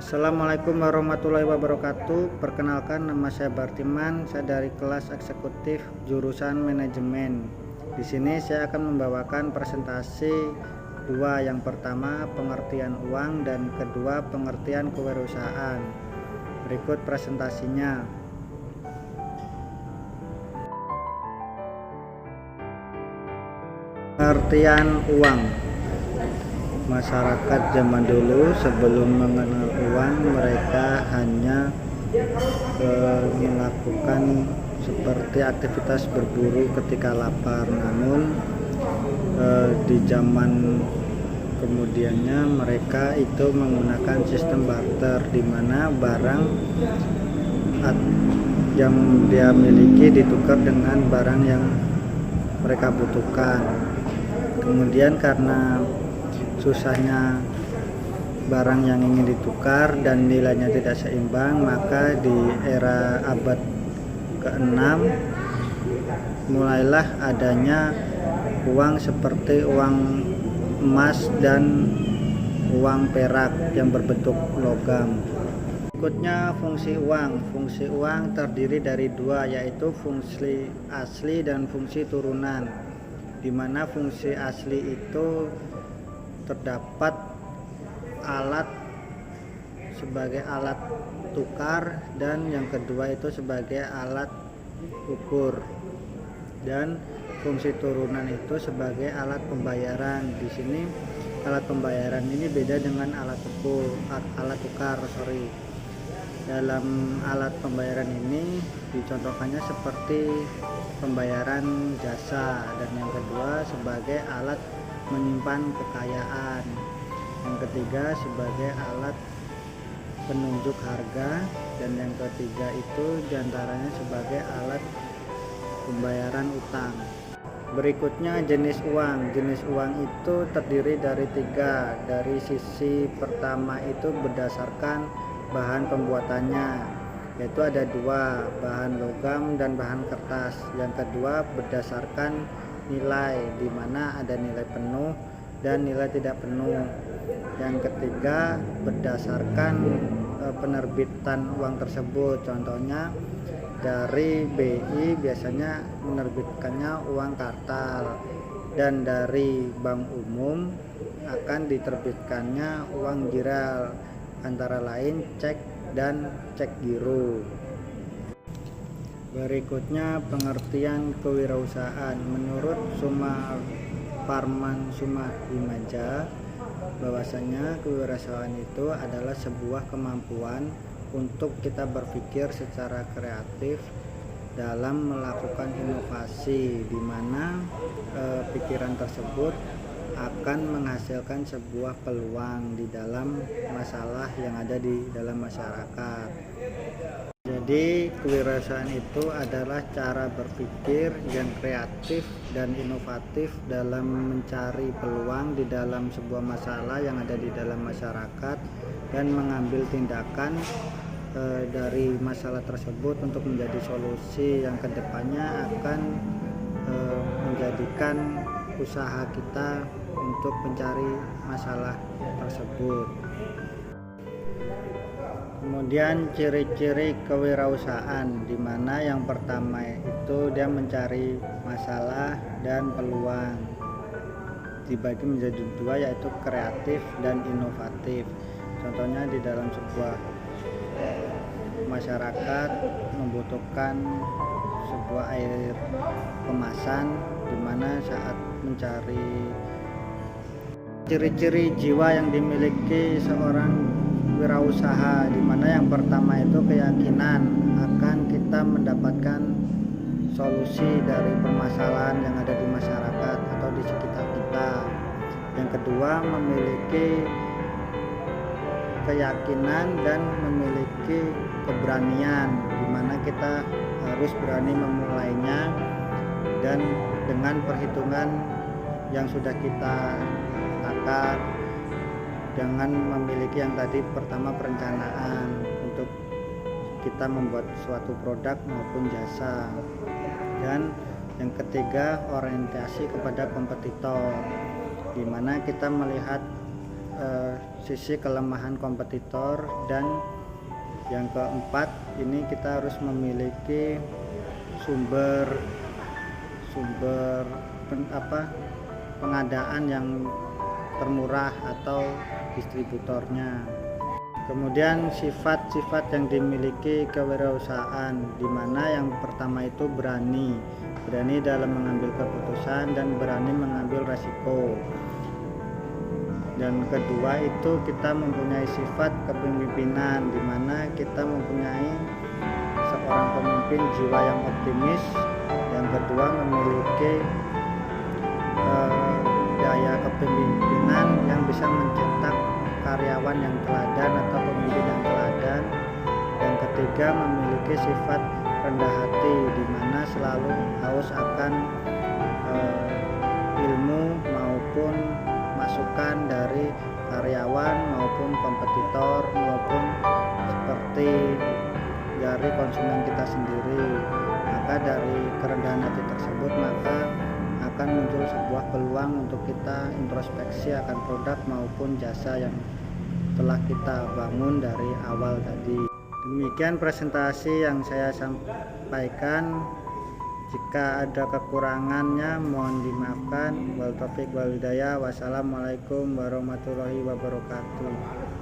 Assalamualaikum warahmatullahi wabarakatuh. Perkenalkan, nama saya Bartiman. Saya dari kelas eksekutif jurusan manajemen. Di sini saya akan membawakan presentasi dua. Yang pertama pengertian uang dan kedua pengertian kewirausahaan. Berikut presentasinya. Pengertian uang. Masyarakat zaman dulu sebelum mengenal uang, mereka hanya melakukan seperti aktivitas berburu ketika lapar. Namun di zaman kemudiannya mereka itu menggunakan sistem barter, di mana barang yang dia miliki ditukar dengan barang yang mereka butuhkan. Kemudian karena susahnya barang yang ingin ditukar dan nilainya tidak seimbang, maka di era abad ke-6 mulailah adanya uang seperti uang emas dan uang perak yang berbentuk logam. Berikutnya fungsi uang. Fungsi uang terdiri dari dua, yaitu fungsi asli dan fungsi turunan, di mana fungsi asli itu terdapat alat sebagai alat tukar, dan yang kedua itu sebagai alat ukur, dan fungsi turunan itu sebagai alat pembayaran. Di sini alat pembayaran ini beda dengan alat tukar. Dalam alat pembayaran ini dicontohkannya seperti pembayaran jasa, dan yang kedua sebagai alat menyimpan kekayaan, yang ketiga sebagai alat penunjuk harga, dan yang ketiga itu diantaranya sebagai alat pembayaran utang. Berikutnya jenis uang. Jenis uang itu terdiri dari tiga. Dari sisi pertama itu berdasarkan bahan pembuatannya, yaitu ada dua, bahan logam dan bahan kertas. Yang kedua berdasarkan nilai, di mana ada nilai penuh dan nilai tidak penuh. Yang ketiga berdasarkan penerbitan uang tersebut. Contohnya dari BI biasanya menerbitkannya uang kartal, dan dari bank umum akan diterbitkannya uang giral, antara lain cek dan cek giro. Berikutnya pengertian kewirausahaan. Menurut Sumarman Sumahimaja, bahwasanya kewirausahaan itu adalah sebuah kemampuan untuk kita berpikir secara kreatif dalam melakukan inovasi, di mana pikiran tersebut akan menghasilkan sebuah peluang di dalam masalah yang ada di dalam masyarakat. Jadi kewirausahaan itu adalah cara berpikir yang kreatif dan inovatif dalam mencari peluang di dalam sebuah masalah yang ada di dalam masyarakat, dan mengambil tindakan dari masalah tersebut untuk menjadi solusi yang kedepannya akan menjadikan usaha kita untuk mencari masalah tersebut. Kemudian ciri-ciri kewirausahaan, di mana yang pertama itu dia mencari masalah dan peluang, dibagi menjadi dua, yaitu kreatif dan inovatif. Contohnya di dalam sebuah masyarakat membutuhkan sebuah air kemasan, di mana saat mencari ciri-ciri jiwa yang dimiliki seorang wirausaha, di mana yang pertama itu keyakinan akan kita mendapatkan solusi dari permasalahan yang ada di masyarakat atau di sekitar kita. Yang kedua memiliki keyakinan dan memiliki keberanian, di mana kita harus berani memulainya, dan dengan perhitungan yang sudah kita takar, dengan memiliki yang tadi pertama perencanaan untuk kita membuat suatu produk maupun jasa. Dan yang ketiga orientasi kepada kompetitor, di mana kita melihat sisi kelemahan kompetitor. Dan yang keempat, ini kita harus memiliki sumber pengadaan yang termurah atau distributornya. Kemudian sifat-sifat yang dimiliki kewirausahaan, di mana yang pertama itu berani dalam mengambil keputusan dan berani mengambil resiko. Dan kedua itu kita mempunyai sifat kepemimpinan, di mana kita mempunyai seorang pemimpin jiwa yang optimis. Yang kedua memiliki daya kepemimpinan yang bisa mencetak karyawan yang teladan atau pemimpin yang teladan. Yang ketiga memiliki sifat rendah hati, di mana selalu haus akan ilmu maupun masukan dari karyawan maupun kompetitor maupun seperti dari konsumen kita sendiri. Maka dari kerendahan hati tersebut maka akan muncul sebuah peluang untuk kita introspeksi akan produk maupun jasa yang telah kita bangun dari awal tadi. Demikian presentasi yang saya sampaikan. Jika ada kekurangannya mohon dimaafkan. Wal taufiq wal hidayah. Wassalamualaikum warahmatullahi wabarakatuh.